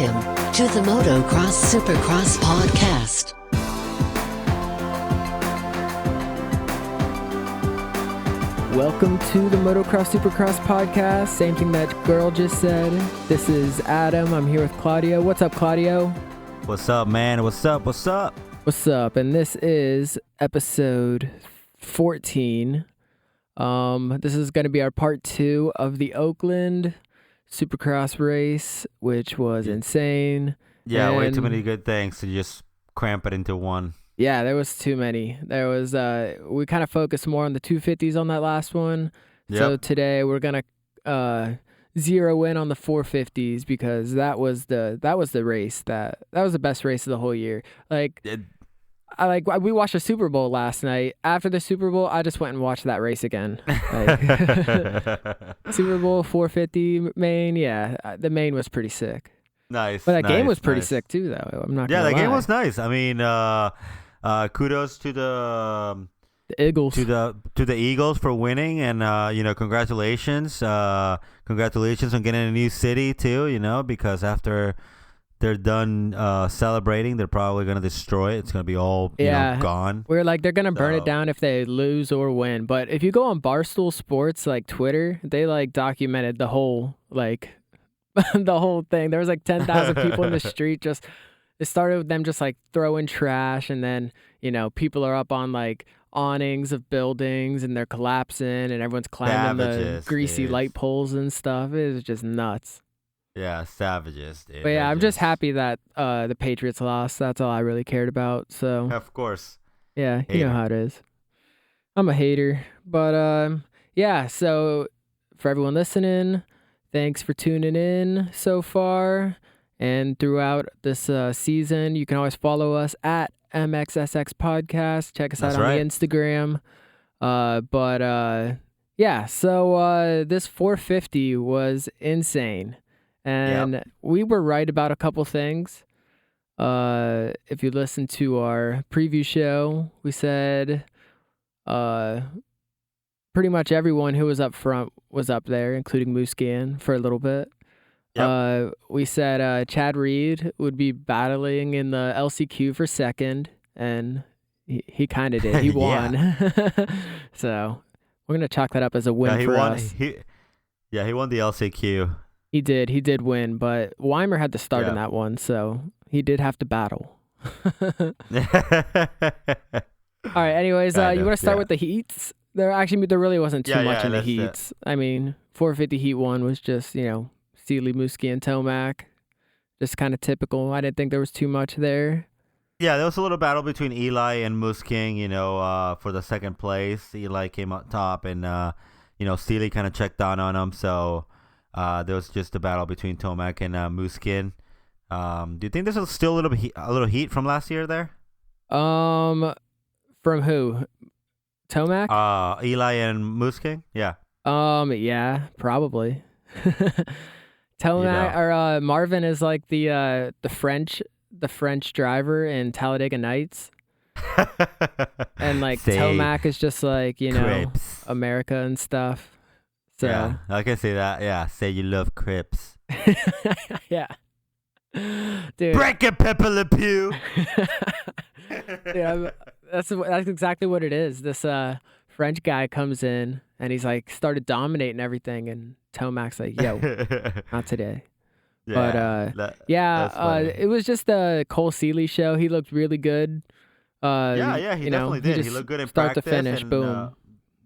Welcome to the Motocross Supercross podcast. Welcome to the Motocross Supercross podcast. Same thing that girl just said. This is Adam. I'm here with Claudio. What's up, Claudio? What's up, man? What's up? What's up? What's up? And this is episode 14. This is going to be our part 2 of the Oakland Supercross race, which was insane. Yeah, way too many good things to just cramp it into one. Yeah, there was too many. There was we kind of focused more on the 250s on that last one. Yep. So today we're gonna zero in on the 450s because that was the race that was the best race of the whole year. We watched the Super Bowl last night. After the Super Bowl, I just went and watched that race again. Super Bowl 450 main, yeah, the main was pretty sick. Nice. But that game was pretty sick too, though. I'm not gonna lie. Game was nice. I mean, kudos to the Eagles. to the Eagles for winning, and congratulations. Congratulations on getting a new city too. Because after they're done celebrating, they're probably gonna destroy it. It's gonna be all gone. We're like, they're gonna burn it down if they lose or win. But if you go on Barstool Sports, like Twitter, they documented the whole the whole thing. There was 10,000 people in the street. It started with them just throwing trash, and then people are up on awnings of buildings, and they're collapsing, and everyone's climbing the greasy light poles and stuff. It was just nuts. Yeah, savages, dude. But yeah, I'm just happy that the Patriots lost. That's all I really cared about. So of course, yeah, you know how it is. I'm a hater, but yeah. So for everyone listening, thanks for tuning in so far and throughout this season. You can always follow us at MXSX Podcast. Check us out on the Instagram. Yeah. So this 450 was insane. And we were right about a couple things. If you listen to our preview show, we said pretty much everyone who was up front was up there, including Muscan for a little bit. Yep. We said Chad Reed would be battling in the LCQ for second, and he kind of did. He won. So we're going to chalk that up as a win for us. He won the LCQ. He did win, but Weimer had to start in that one, so he did have to battle. All right, anyways, you want to start with the heats? There really wasn't too much in the heats. I mean, 450 heat 1 was just, Seeley, Muskie, and Tomac. Just kind of typical. I didn't think there was too much there. Yeah, there was a little battle between Eli and Musking, for the second place. Eli came up top, and, Seeley kind of checked down on him, so... there was just a battle between Tomac and Muskin. Do you think there's still a little heat from last year there? From who? Tomac? Eli and Muskin? Yeah. Yeah, probably. Tomac or Marvin is like the French driver in Talladega Nights. And Tomac is just crepes. America and stuff. So. Yeah, I can say that. Yeah, say you love crepes. Yeah. Dude. Break it, Pepe Le Pew. Yeah, that's exactly what it is. This French guy comes in, and he's started dominating everything, and Tomac's yo, not today. Yeah, but it was just the Cole Seeley show. He looked really good. He definitely did. He looked good in start practice. To finish, and, boom.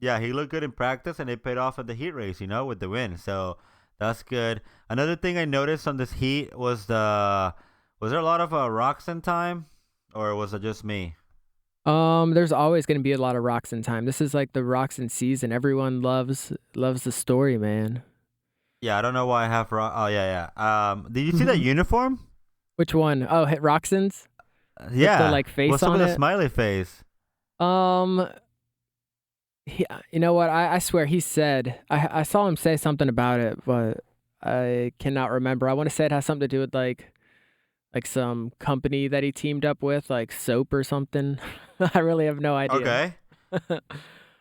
Yeah, he looked good in practice, and it paid off at the heat race, with the win. So that's good. Another thing I noticed on this heat was was there a lot of Roxon time, or was it just me? There's always going to be a lot of Roxon time. This is the Roxon season. Everyone loves the story, man. Yeah, I don't know why I have Oh, yeah. Did you see that uniform? Which one? Oh, hit Roxon's? Yeah. With the face What's up on with it? the smiley face? You know what? I swear he said, I saw him say something about it, but I cannot remember. I want to say it has something to do with some company that he teamed up with, soap or something. I really have no idea. Okay.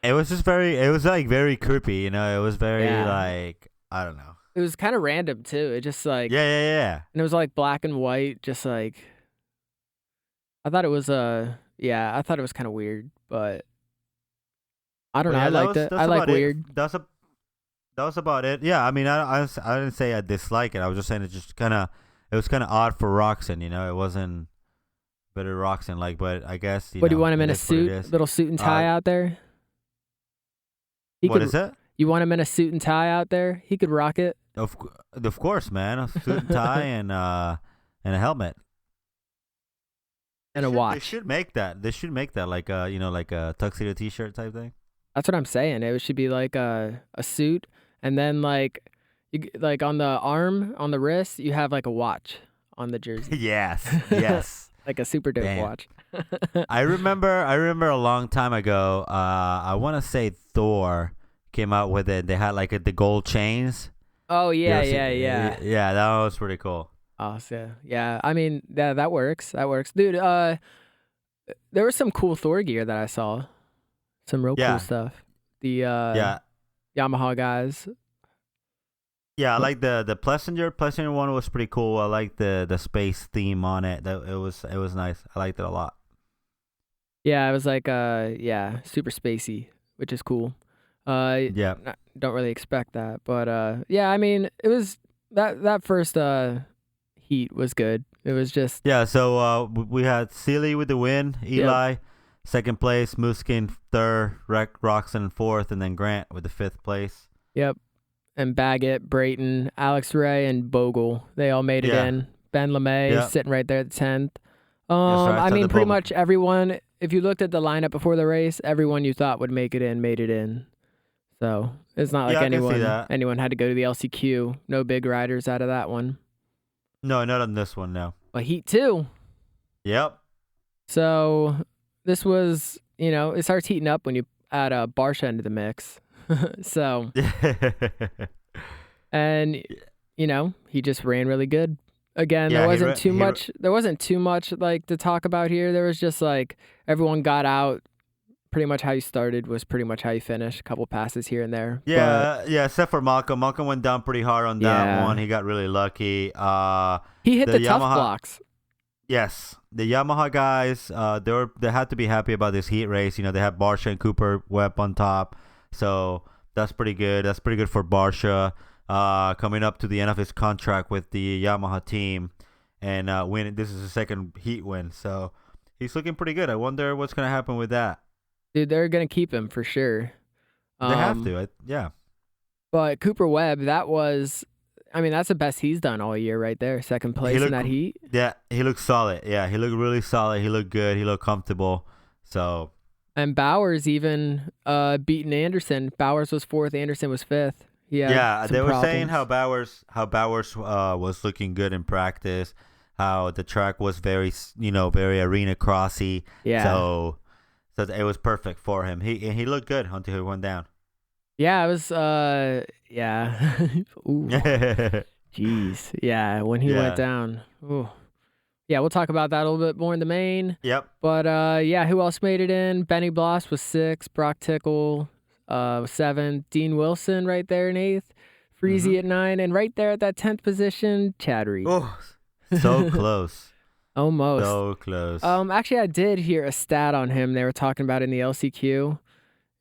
It was just very creepy, It was very I don't know. It was kind of random too. It just like, Yeah. and it was like black and white. Just like, I thought it was yeah, I thought it was kind of weird, but I don't But know. I yeah, liked it. that's I like about it. weird. That was about it. Yeah, I mean, I didn't say I dislike it. I was just saying it was kind of odd for Roxon. It wasn't better Roxon like, but I guess What do you want him it in a is what it suit, is. little suit and tie out there? He What could. is it? You want him in a suit and tie out there? He could rock it. Of course, man. A suit and tie and a helmet. And a They watch. should make that. They should make that like like a tuxedo T-shirt type thing. That's what I'm saying. It should be like a suit, and then like like on the arm, on the wrist, you have like a watch on the jersey, Yes. like a super dope Damn. watch. I remember a long time ago. I want to say Thor came out with it. They had like the gold chains. Oh You yeah, ever see- yeah. Yeah, that was pretty cool. Oh yeah. I mean that works. That works, dude. There was some cool Thor gear that I saw. Some real Yeah. cool stuff. The Yeah. Yamaha guys. Yeah, I like the Plessinger one was pretty cool. I like the space theme on it. That it was nice. I liked it a lot. Yeah, it was like yeah, super spacey, which is cool. Yeah. Don't really expect that, but yeah, I mean, it was that first heat was good. It was just Yeah, so we had Sealy with the win, Eli second place, Muskin third, Roxon fourth, and then Grant with the fifth place. yep. And Baggett, Brayton, Alex Ray, and Bogle, they all made it in. Ben LeMay sitting right there at 10th. I mean, pretty much everyone. If you looked at the lineup before the race, everyone you thought would make it in made it in. So it's not like anyone had to go to the LCQ. No big riders out of that one. No, not on this one. No. But Heat 2. Yep. So this was, it starts heating up when you add a Barsha into the mix. So, and he just ran really good. Again, there wasn't too much. There wasn't too much like to talk about here. There was just like everyone got out. Pretty much how you started was pretty much how you finished. A couple passes here and there. Yeah, except for Malcolm. Malcolm went down pretty hard on that one. He got really lucky. He hit the tough blocks. Yes, the Yamaha guys. They had to be happy about this heat race. They had Barsha and Cooper Webb on top. So that's pretty good. That's pretty good for Barsha. Coming up to the end of his contract with the Yamaha team, and winning. This is his second heat win, so he's looking pretty good. I wonder what's gonna happen with that. Dude, they're gonna keep him for sure. They have to. Yeah. But Cooper Webb, that's the best he's done all year right there. Second place in that heat. Yeah, he looked solid. Yeah, he looked really solid. He looked good. He looked comfortable. So. And Bowers even beating Anderson. Bowers was 4th. Anderson was 5th. Yeah, they were saying how Bowers was looking good in practice. How the track was very very arena crossy. Yeah. So it was perfect for him. He looked good until he went down. Yeah, it was yeah. Ooh. Jeez. Yeah, when he went down. Ooh. Yeah, we'll talk about that a little bit more in the main. Yep. But yeah, who else made it in? Benny Bloss was 6th. Brock Tickle was 7th. Dean Wilson right there in 8th. Freezy at 9, and right there at that 10th position, Chad Reed. Oh, so close. Almost. So close. Actually, I did hear a stat on him. They were talking about it in the LCQ.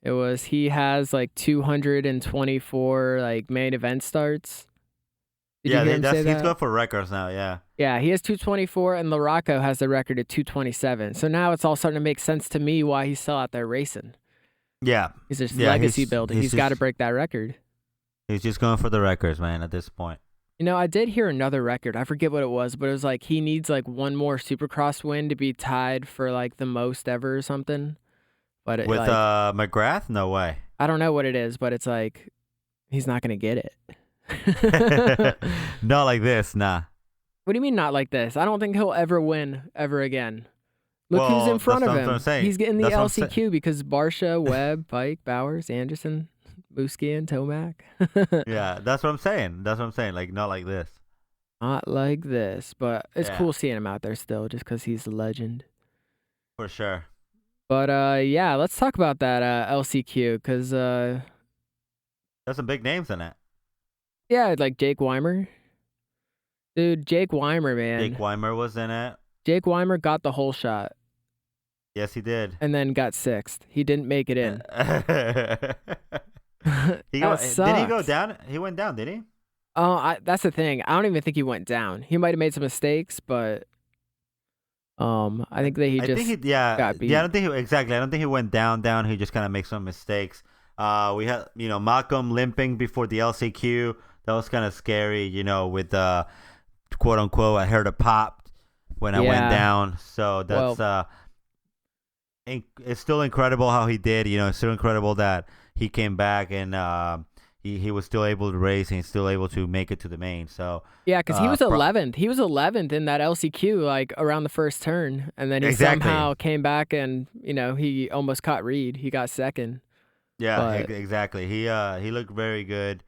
It was he has like 224 like main event starts. Did you hear him say that? He's going for records now. Yeah. Yeah, he has 224, and Larocco has the record at 227. So now it's all starting to make sense to me why he's still out there racing. Yeah. He's just legacy building. He's got to break that record. He's just going for the records, man, at this point. I did hear another record. I forget what it was, but it was like he needs like one more Supercross win to be tied for like the most ever or something. But with McGrath? No way. I don't know what it is, but it's like he's not going to get it. Not like this, nah. What do you mean not like this? I don't think he'll ever win ever again. Look who's in front of him. He's getting the LCQ because Barsha, Webb, Pike, Bowers, Anderson, Muskie, and Tomac. Yeah, that's what I'm saying. Like, not like this. Not like this, but it's cool seeing him out there still just because he's a legend. For sure. But yeah, let's talk about that LCQ because there's some big names in it. Yeah, like Jake Weimer. Dude, Jake Weimer, Jake man. Weimer was in it. Jake Weimer got the whole shot Yes, he did. and then got sixth. He didn't make it in. That Did he go sucks. down? He went down, did he? Oh, that's the thing. I don't even think he went down. He might have made some mistakes, but I think that he I just think he, yeah, got yeah. I beat. don't think exactly. I don't think he went down. He just kind of makes some mistakes. We had, Malcolm limping before the LCQ. That was kind of scary, with quote unquote. I heard it popped when I went Yeah. down. So that's Well, it's still incredible how he did. It's still incredible that he came back and he was still able to race and still able to make it to the main. So yeah, because he was pro- 11th. He was 11th in that LCQ, like around the first turn, and then he exactly. somehow came back and he almost caught Reed. He got second, Yeah, but exactly. He looked very good.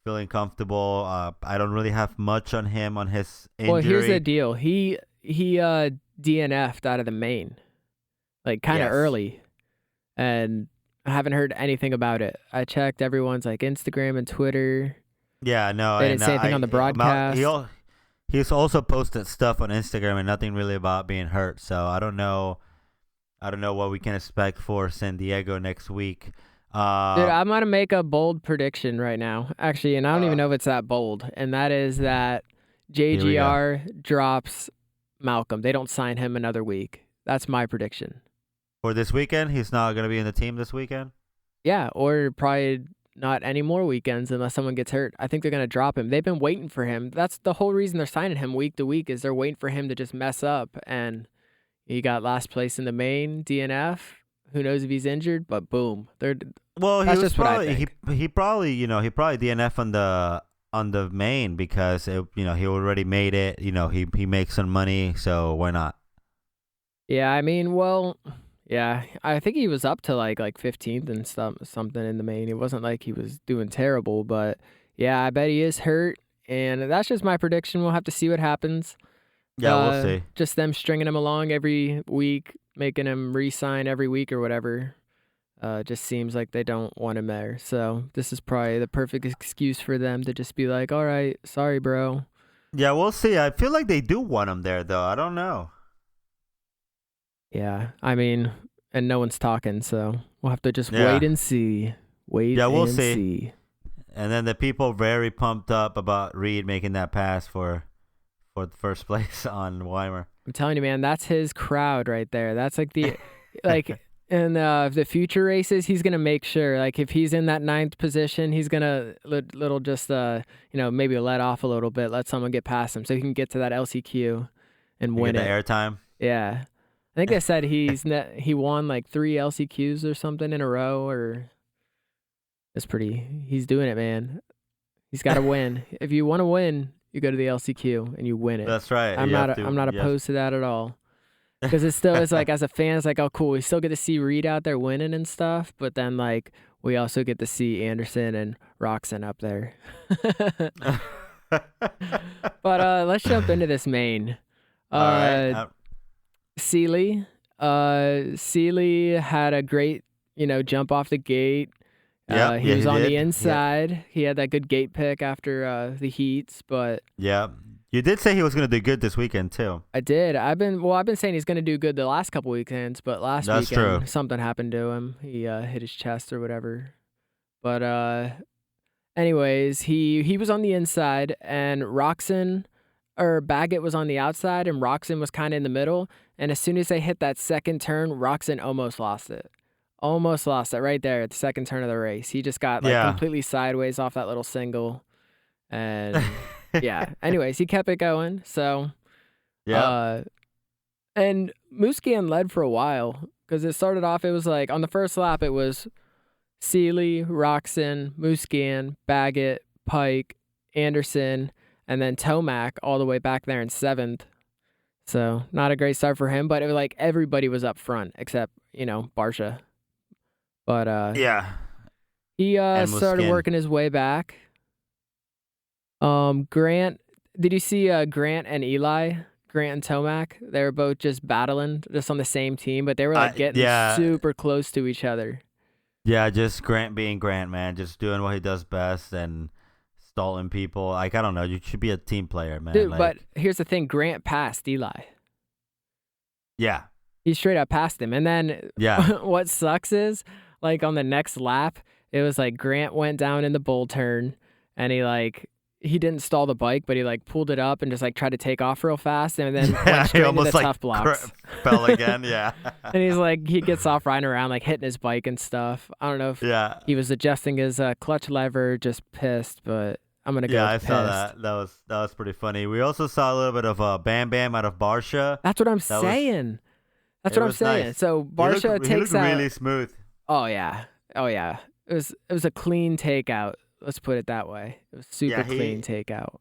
Feeling comfortable. I don't really have much on him on his injury. well, here's the deal. He DNF'd out of the main, like kind of Yes. early, and I haven't heard anything about it. I checked everyone's like Instagram and Twitter. Yeah, no, They didn't and say anything on the broadcast. he's also posted stuff on Instagram and nothing really about being hurt. So I don't know. I don't know what we can expect for San Diego next week. Dude, I'm gonna make a bold prediction right now. Actually, and I don't even know if it's that bold. And that is that Here we go. JGR drops Malcolm. They don't sign him another week. That's my prediction. For this weekend, he's not going to be in the team this weekend. Yeah, or probably not any more weekends unless someone gets hurt. I think they're gonna drop him. They've been waiting for him. That's the whole reason they're signing him week to week is they're waiting for him to just mess up. And he got last place in the main DNF. Who knows if he's injured? But boom, Well, that's just what I he think. he probably DNF on the main because he already made it. He makes some money, so why not? Yeah, I mean, well, yeah, I think he was up to like 15th and something in the main. It wasn't like he was doing terrible, but yeah, I bet he is hurt, and that's just my prediction. We'll have to see what happens. Yeah, we'll see. Just them stringing him along every week, making him re-sign every week or whatever. Just seems like they don't want him there. So this is probably the perfect excuse for them to just be like, "All right, sorry, bro." Yeah, we'll see. I feel like they do want him there, though. I don't know. Yeah, I mean, and no one's talking, so we'll have to just Yeah. wait and see. Yeah, we'll and see. And then the people very pumped up about Reed making that pass for the first place on Weimer. I'm telling you, man, that's his crowd right there. That's like the like in the future races, he's gonna make sure. Like if he's in that 9th position, he's gonna little just maybe let off a little bit, let someone get past him, so he can get to that LCQ and You win get it. the airtime. Yeah, I think they said he won like 3 LCQs or something in a row, or it's pretty. He's doing it, man. He's got to win. If you want to win, you go to the LCQ and you win it. That's right. I'm not opposed to that at all. Because it still is like, as a fan, it's like, oh, cool. We still get to see Reed out there winning and stuff, but then like we also get to see Anderson and Roxon up there. But let's jump into this main. All right. Seeley had a great, jump off the gate. He was on the inside. Yeah. He had that good gate pick after the heats, but yeah, you did say he was going to do good this weekend too. I did. I've been saying he's going to do good the last couple weekends, but last weekend something happened to him. He hit his chest or whatever. But anyways, he was on the inside, and Baggett was on the outside, and Roxon was kind of in the middle. And as soon as they hit that second turn, Roxon almost lost it. Almost lost it right there at the second turn of the race. He just got completely sideways off that little single. And yeah. Anyways, he kept it going. So yeah. And Musquin led for a while because it started off, it was like on the first lap it was Seeley, Roxon, Musquin, Baggett, Pike, Anderson, and then Tomac all the way back there in 7th. So not a great start for him, but it was like everybody was up front except, Barsha. But he started working his way back. Grant, did you see Grant and Eli? Grant and Tomac? They were both just battling, just on the same team, but they were like getting super close to each other. Yeah, just Grant being Grant, man. Just doing what he does best and stalling people. Like, I don't know. You should be a team player, man. Dude, Like, but here's the thing: Grant passed Eli. yeah. He straight up passed him. And then Yeah. what sucks is, like, on the next lap, it was like Grant went down in the bull turn, and he didn't stall the bike, but he like pulled it up and just like tried to take off real fast, and then went straight into the tough blocks. Fell again, yeah. And he's like, he gets off riding around, like hitting his bike and stuff. I don't know if he was adjusting his clutch lever, just pissed, but I'm gonna go. Yeah, I with saw pissed. that. That was pretty funny. We also saw a little bit of Bam Bam out of Barsha. That's what I'm saying. That's what I'm saying. Nice. So Barsha takes out. Really smooth. Oh yeah. It was a clean takeout. Let's put it that way. It was super clean takeout.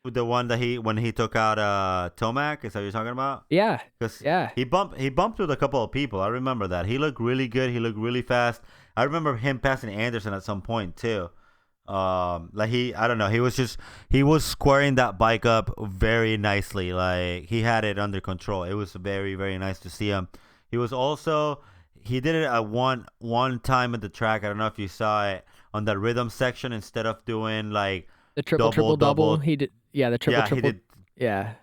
The one that when he took out Tomac, is that what you're talking about? Yeah. Yeah. He bumped with a couple of people. I remember that. He looked really good. He looked really fast. I remember him passing Anderson at some point too. I don't know. He was squaring that bike up very nicely. Like, he had it under control. It was very, very nice to see him. He did it at one time at the track. I don't know if you saw it on the rhythm section, instead of doing like the triple double. He did. Yeah, the triple. He did. Yeah.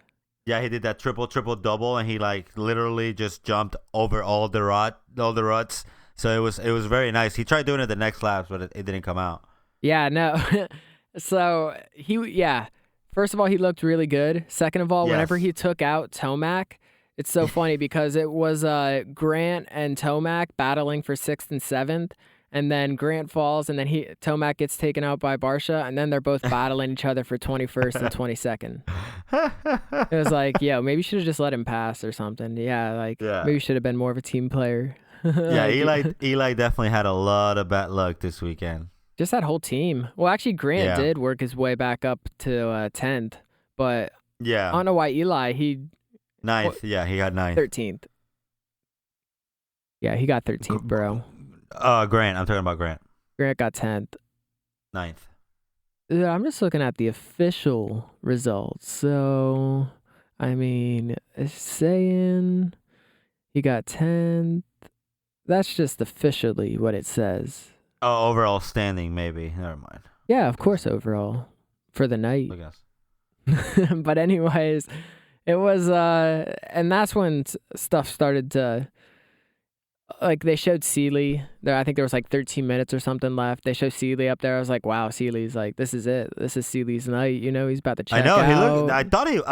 Yeah, he did that triple double, and he like literally just jumped over all the ruts. So it was very nice. He tried doing it the next laps, but it didn't come out. Yeah, no. So first of all, he looked really good. Second of all, whenever he took out Tomac, it's so funny because it was Grant and Tomac battling for 6th and 7th, and then Grant falls, and then Tomac gets taken out by Barsha, and then they're both battling each other for 21st and 22nd. It was like, maybe you should have just let him pass or something. Maybe you should have been more of a team player. Yeah, Eli definitely had a lot of bad luck this weekend. Just that whole team. Well, actually, Grant did work his way back up to 10th, but I don't know why Eli, ninth. Yeah, he got 9th. 13th. Yeah, he got 13th, bro. Grant. I'm talking about Grant. Grant got 10th. 9th. I'm just looking at the official results. So, I mean, it's saying he got 10th. That's just officially what it says. Oh, overall standing, maybe. Never mind. Yeah, of course, overall. For the night. I guess. But anyways, it was, and that's when stuff started to, like, they showed Seeley there. I think there was like 13 minutes or something left. They showed Seeley up there. I was like, wow, Seeley's like, this is it. This is Seeley's night. You know, he's about to check out. I know. I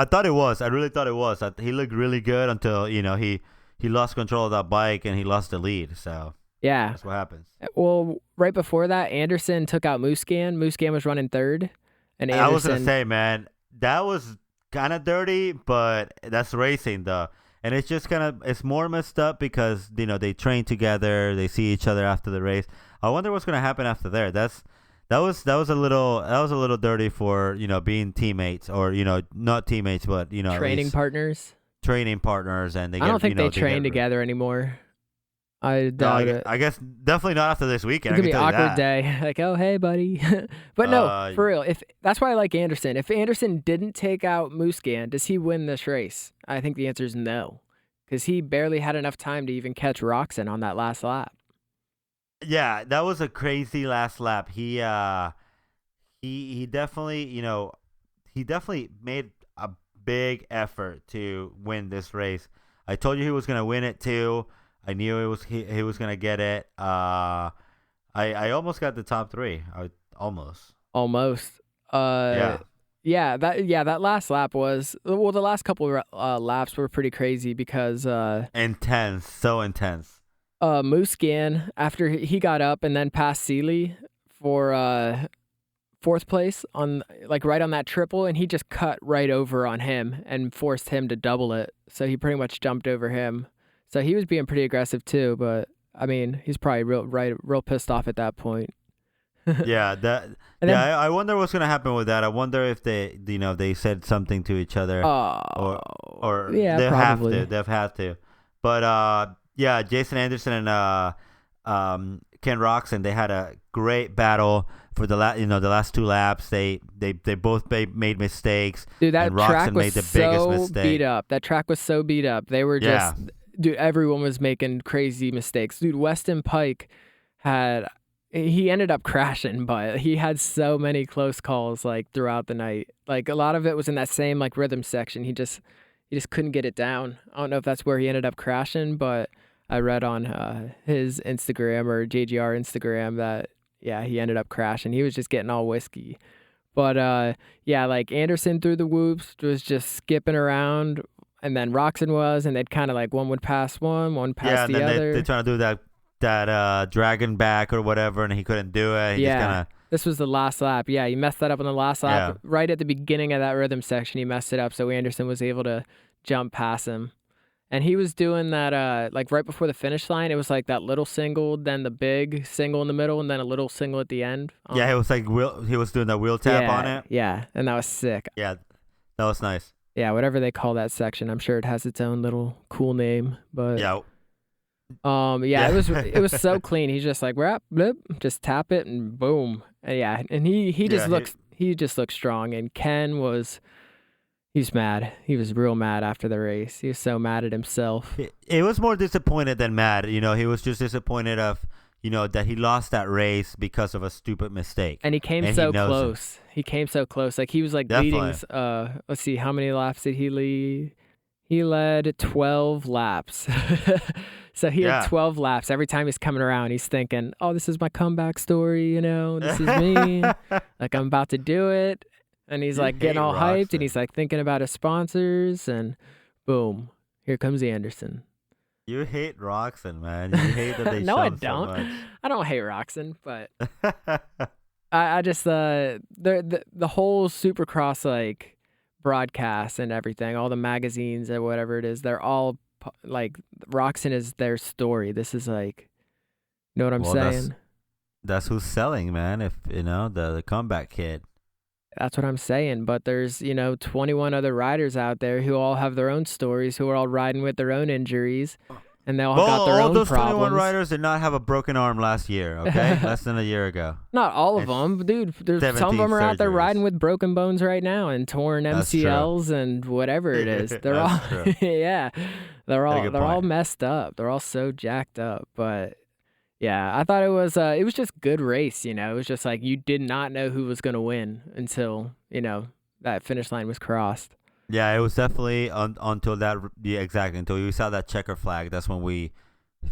thought it was. I really thought it was. He looked really good until, he lost control of that bike and he lost the lead. So. Yeah. That's what happens. Well, right before that, Anderson took out Muscan. Muscan was running 3rd. And Anderson, I was going to say, man, that was kind of dirty, but that's racing, though. And it's just it's more messed up because, they train together. They see each other after the race. I wonder what's going to happen after there. That was a little dirty for, being teammates or, not teammates, but, training partners. Training partners. And I don't think they train together anymore. I doubt it. I guess definitely not after this weekend. It's going to be an awkward day. Like, oh, hey, buddy. But no, for real. That's why I like Anderson. If Anderson didn't take out Muscan, does he win this race? I think the answer is no. Because he barely had enough time to even catch Roxon on that last lap. Yeah, that was a crazy last lap. He definitely, he definitely made a big effort to win this race. I told you he was going to win it too. I knew he was gonna get it. I almost got the top 3. Almost. That last lap was the last couple laps were pretty crazy because intense, so intense. Muscan, after he got up and then passed Seeley for 4th place on right on that triple, and he just cut right over on him and forced him to double it. So he pretty much jumped over him. So he was being pretty aggressive too, but I mean, he's probably real pissed off at that point. I wonder what's gonna happen with that. I wonder if they said something to each other, or they'll probably. They've had to. But Jason Anderson and Ken Roxon, they had a great battle for the last 2 laps. They both made mistakes. Dude, that and track Roxon was made the so biggest mistake. beat up. That track was so beat up. They were just. Dude, everyone was making crazy mistakes. Dude, Weston Pike he ended up crashing, but he had so many close calls like throughout the night. Like a lot of it was in that same like rhythm section. He just couldn't get it down. I don't know if that's where he ended up crashing, but I read on his Instagram or JGR Instagram that he ended up crashing. He was just getting all whiskey. But like Anderson through the whoops was just skipping around, and then Roxon was, and they'd kind of like one would pass one pass the other. They trying to do that dragon back or whatever, and he couldn't do it. He just kinda... This was the last lap. Yeah, he messed that up on the last lap. Yeah. Right at the beginning of that rhythm section, he messed it up, so Anderson was able to jump past him. And he was doing that, like right before the finish line, it was like that little single, then the big single in the middle, and then a little single at the end. Yeah, it was like he was doing that wheel tap on it. Yeah, and that was sick. Yeah, that was nice. Yeah, whatever they call that section, I'm sure it has its own little cool name. But it was so clean. He's just like blip, just tap it and boom. And he just looks strong. And Ken was. He's mad. He was real mad after the race. He was so mad at himself. It was more disappointed than mad. He was just disappointed that he lost that race because of a stupid mistake. And he came so close. He came so close. Like he was like leading. Let's see, how many laps did he lead? He led 12 laps. So he had 12 laps. Every time he's coming around, he's thinking, "Oh, this is my comeback story. This is me. Like I'm about to do it." And he's like getting all hyped, and he's like thinking about his sponsors, and boom, here comes Anderson. You hate Roxon, man. You hate that they no, show I him don't. so much. I don't hate Roxon, but I just the whole Supercross like broadcast and everything, all the magazines and whatever it is, they're all like Roxon is their story. This is like, you know what I'm saying? That's who's selling, man. If the comeback kid. That's what I'm saying. But there's, 21 other riders out there who all have their own stories, who are all riding with their own injuries, and they all got their own problems. All those 21 riders did not have a broken arm last year, okay? Less than a year ago. Not all of them. Dude, some of them are out there riding with broken bones right now and torn MCLs and whatever it is. They're all, yeah, they're all messed up. They're all so jacked up, but... Yeah, I thought it was just good race, It was just like you did not know who was going to win until, that finish line was crossed. Yeah, it was definitely until that, exactly, until we saw that checker flag. That's when we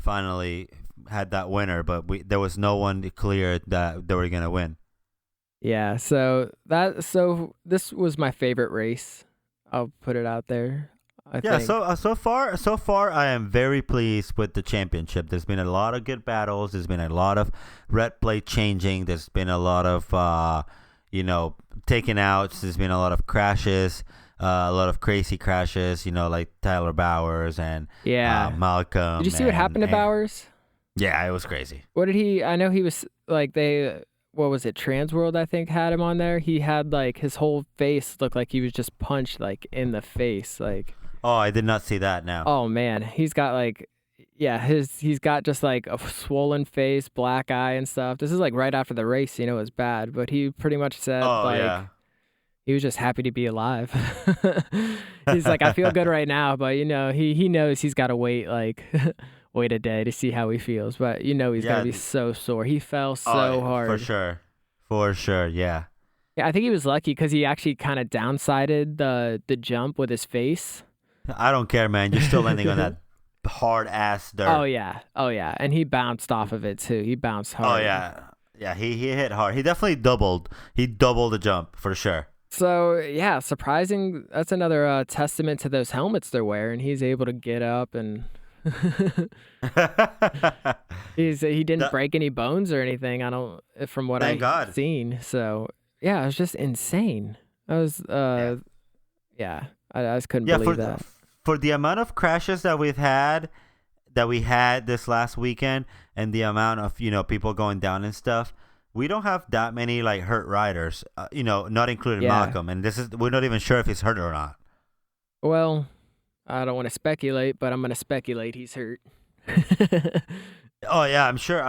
finally had that winner, but there was no one clear that they were going to win. Yeah, so this was my favorite race. I'll put it out there. I think. So far, I am very pleased with the championship. There's been a lot of good battles. There's been a lot of red plate changing. There's been a lot of, taking outs. There's been a lot of crashes, a lot of crazy crashes, like Tyler Bowers and Malcolm. Did you see what happened to Bowers? Yeah, it was crazy. What did he, I know he was like what was it, Transworld, I think, had him on there. He had like his whole face looked like he was just punched like in the face, like. Oh, I did not see that now. Oh, man. He's got, like, he's got just, like, a swollen face, black eye and stuff. This is, like, right after the race, it was bad. But he pretty much said, he was just happy to be alive. He's like, I feel good right now. But, he knows he's got to wait a day to see how he feels. But, he's going to be so sore. He fell so hard. For sure, yeah. Yeah, I think he was lucky because he actually kind of downsided the jump with his face. I don't care, man. You're still landing on that hard ass dirt. Oh yeah, and he bounced off of it too. He bounced hard. Oh yeah. He hit hard. He definitely doubled. He doubled the jump for sure. So yeah, surprising. That's another testament to those helmets they're wearing. He's able to get up and he didn't break any bones or anything. From what I've seen. So yeah, it was just insane. I was I just couldn't believe that. For the amount of crashes that we had this last weekend, and the amount of people going down and stuff, we don't have that many like hurt riders. Not including Malcolm, and we're not even sure if he's hurt or not. Well, I don't want to speculate, but I'm going to speculate he's hurt. Oh yeah, I'm sure.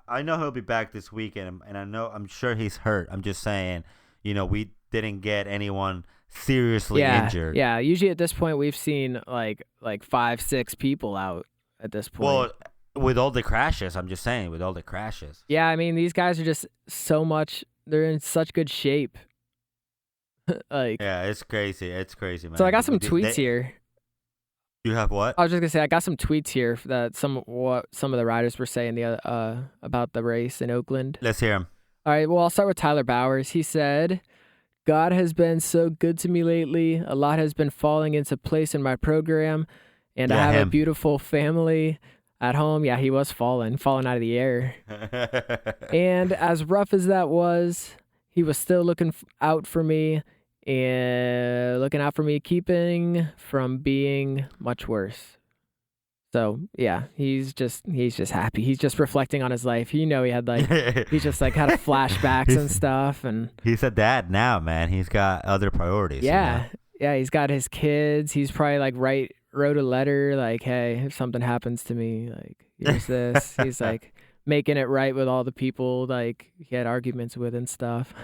I know he'll be back this weekend, and I'm sure he's hurt. I'm just saying, we didn't get anyone seriously injured. Yeah, usually at this point we've seen like 5-6 people out at this point. Well, With all the crashes, I'm just saying, with all the crashes. Yeah, I mean, these guys are just they're in such good shape. Like, Yeah, it's crazy. It's crazy, man. so I got some tweets here. You have what? I was just gonna say I got some tweets here that some of the riders were saying about the race in Oakland. Let's hear him. All right, well, I'll start with Tyler Bowers. He said, "God has been so good to me lately. A lot has been falling into place in my program, and I have a beautiful family at home." Yeah, he was falling out of the air. And as rough as that was, he was still looking out for me, keeping from being much worse. So yeah, he's just happy. He's just reflecting on his life. You know, he had he's just had flashbacks and stuff. And he's a dad now, man. He's got other priorities. Yeah, yeah. He's got his kids. He's probably wrote a letter like, "Hey, if something happens to me, here's this." He's making it right with all the people he had arguments with and stuff.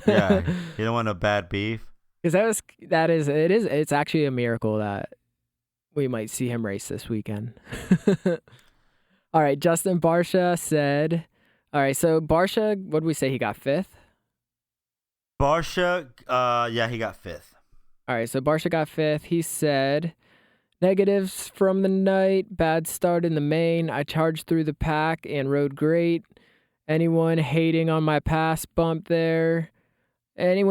Yeah, you don't want a bad beef. Because it's actually a miracle that we might see him race this weekend. All right, Justin Barsha said, all right, so Barsha, what did we say? He got 5th? Barsha, yeah, he got 5th. All right, so Barsha got 5th. He said, negatives from the night, bad start in the main. I charged through the pack and rode great. Anyone hating on my pass bumped their head.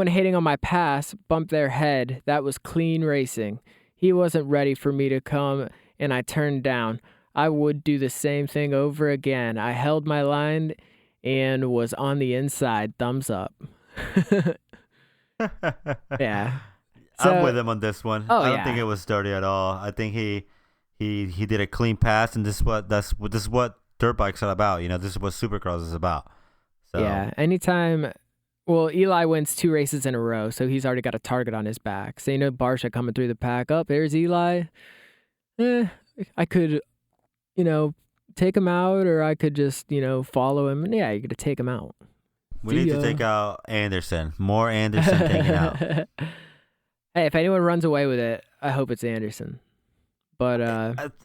That was clean racing. He wasn't ready for me to come, and I turned down. I would do the same thing over again. I held my line and was on the inside. Thumbs up. Yeah. So, I'm with him on this one. I don't think it was dirty at all. I think he did a clean pass, and this is what dirt bikes are about. You know, this is what Supercross is about. So. Yeah. Anytime. Well, Eli wins 2 races in a row, so he's already got a target on his back. So, Barsha coming through the pack. Up, there's Eli. I could, take him out, or I could just, follow him. And yeah, you got to take him out. We need to take out Anderson. More Anderson taken out. Hey, if anyone runs away with it, I hope it's Anderson. But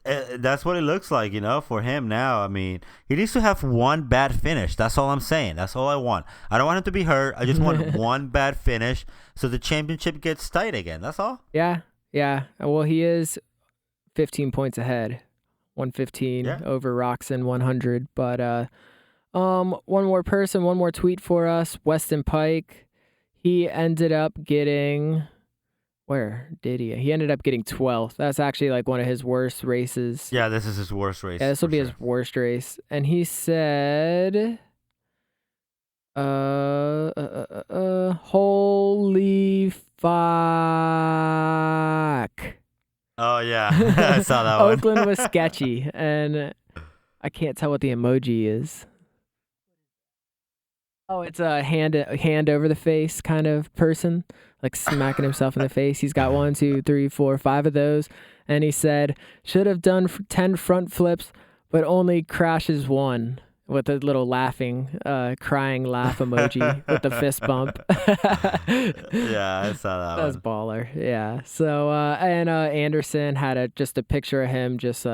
that's what it looks like, for him now. I mean, he needs to have one bad finish. That's all I'm saying. That's all I want. I don't want him to be hurt. I just want one bad finish so the championship gets tight again. That's all. Yeah. Well, he is 15 points ahead. 115 over Roxon 100. But one more tweet for us. Weston Pike. He ended up getting... Where did he? He ended up getting 12th. That's actually one of his worst races. Yeah, this is his worst race. Yeah, this will be his worst race. And he said, holy fuck. Oh, yeah. I saw that one. Oakland was sketchy, and I can't tell what the emoji is. Oh, it's a hand over the face kind of person, smacking himself in the face. He's got 1, 2, 3, 4, 5 of those. And he said, should have done 10 front flips, but only crashes 1 with a little crying laugh emoji with the fist bump. Yeah, I saw that That was baller. Yeah. So, Anderson had just a picture of him just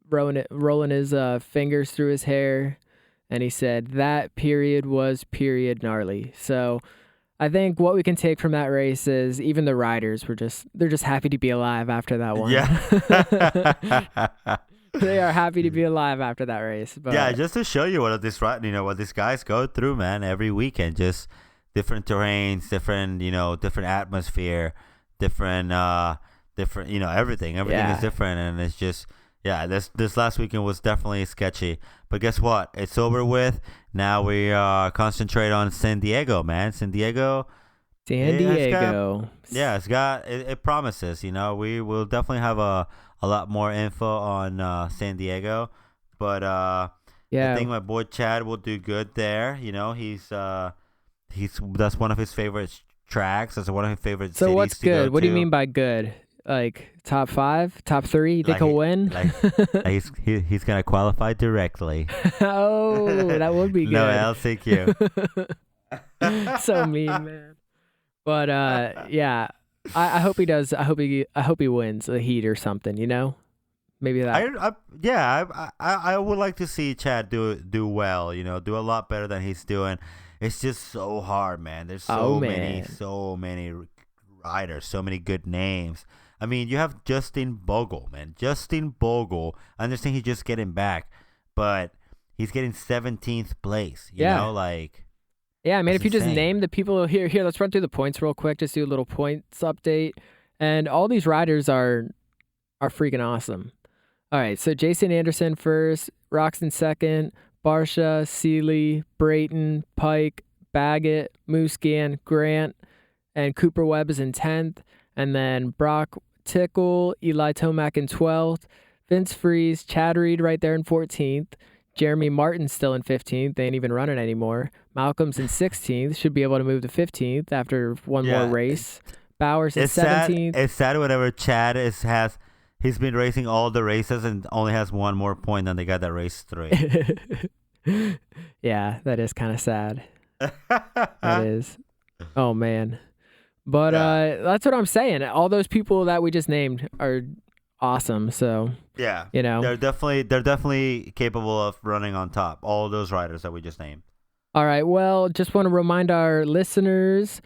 rolling his fingers through his hair. And he said that period was gnarly. So I think what we can take from that race is even the riders they're just happy to be alive after that one. Yeah. They are happy to be alive after that race. But yeah, just to show you what these guys go through, man, every weekend, just different terrains, different atmosphere, different everything. Everything is different, and it's just this last weekend was definitely sketchy. But guess what? It's over with. Now we concentrate on San Diego, man. San Diego. It promises. We will definitely have a lot more info on San Diego. But I think my boy Chad will do good there. That's one of his favorite tracks. That's one of his favorite. So cities what's to go good? What do you to. mean by good? Top 5, top 3? You think he'll win? He's gonna qualify directly. Oh, that would be good. No LCQ. So mean, man. But I hope he does. I hope he wins the heat or something. Maybe that. I would like to see Chad do well. Do a lot better than he's doing. It's just so hard, man. There's so many riders, so many good names. I mean, you have Justin Bogle, man. Justin Bogle. I understand he's just getting back, but he's getting 17th place. You know, like. Yeah, I mean, if you insane. just name the people here, let's run through the points real quick. Just do a little points update, and all these riders are freaking awesome. All right, so Jason Anderson first, Roxon second, Barsha, Seeley, Brayton, Pike, Baggett, Muscan, Grant, and Cooper Webb is in 10th, and then Brock Tickle, Eli Tomac in 12th, Vince Freeze, Chad Reed right there in 14th, Jeremy Martin's still in 15th. They ain't even running anymore. Malcolm's in 16th, should be able to move to 15th after one more race. Bowers in 17th. It's sad whenever Chad has. He's been racing all the races and only has one more point than the guy that raced 3. Yeah, that is kind of sad. That is. Oh, man. But that's what I'm saying. All those people that we just named are awesome. So, yeah, they're definitely capable of running on top. All those riders that we just named. All right. Well, just want to remind our listeners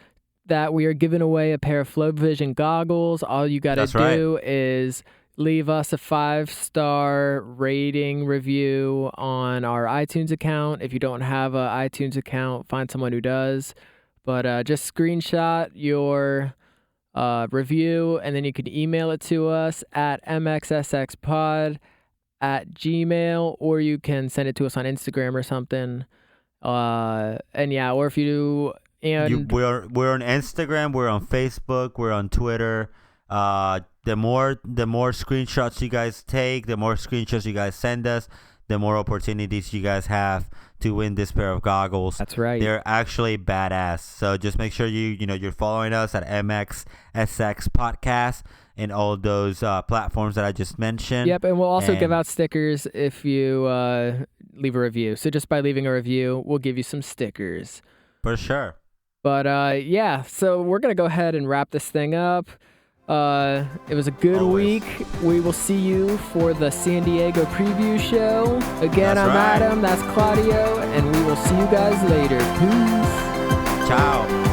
that we are giving away a pair of Flow Vision goggles. All you got to do is leave us a 5-star rating review on our iTunes account. If you don't have an iTunes account, find someone who does. But just screenshot your review, and then you can email it to us at mxssxpod@gmail, or you can send it to us on Instagram or something. Or if you... we're on Instagram, we're on Facebook, we're on Twitter. The more screenshots you guys take, the more screenshots you guys send us, the more opportunities you guys have to win this pair of goggles. That's right. They're actually badass. So just make sure you're following us at MXSX Podcast and all those platforms that I just mentioned. Yep, and we'll also give out stickers if you leave a review. So just by leaving a review, we'll give you some stickers. For sure. But so we're going to go ahead and wrap this thing up. It was a good week. We will see you for the San Diego preview show. Again, I'm Adam, that's Claudio, and we will see you guys later. Peace. Ciao.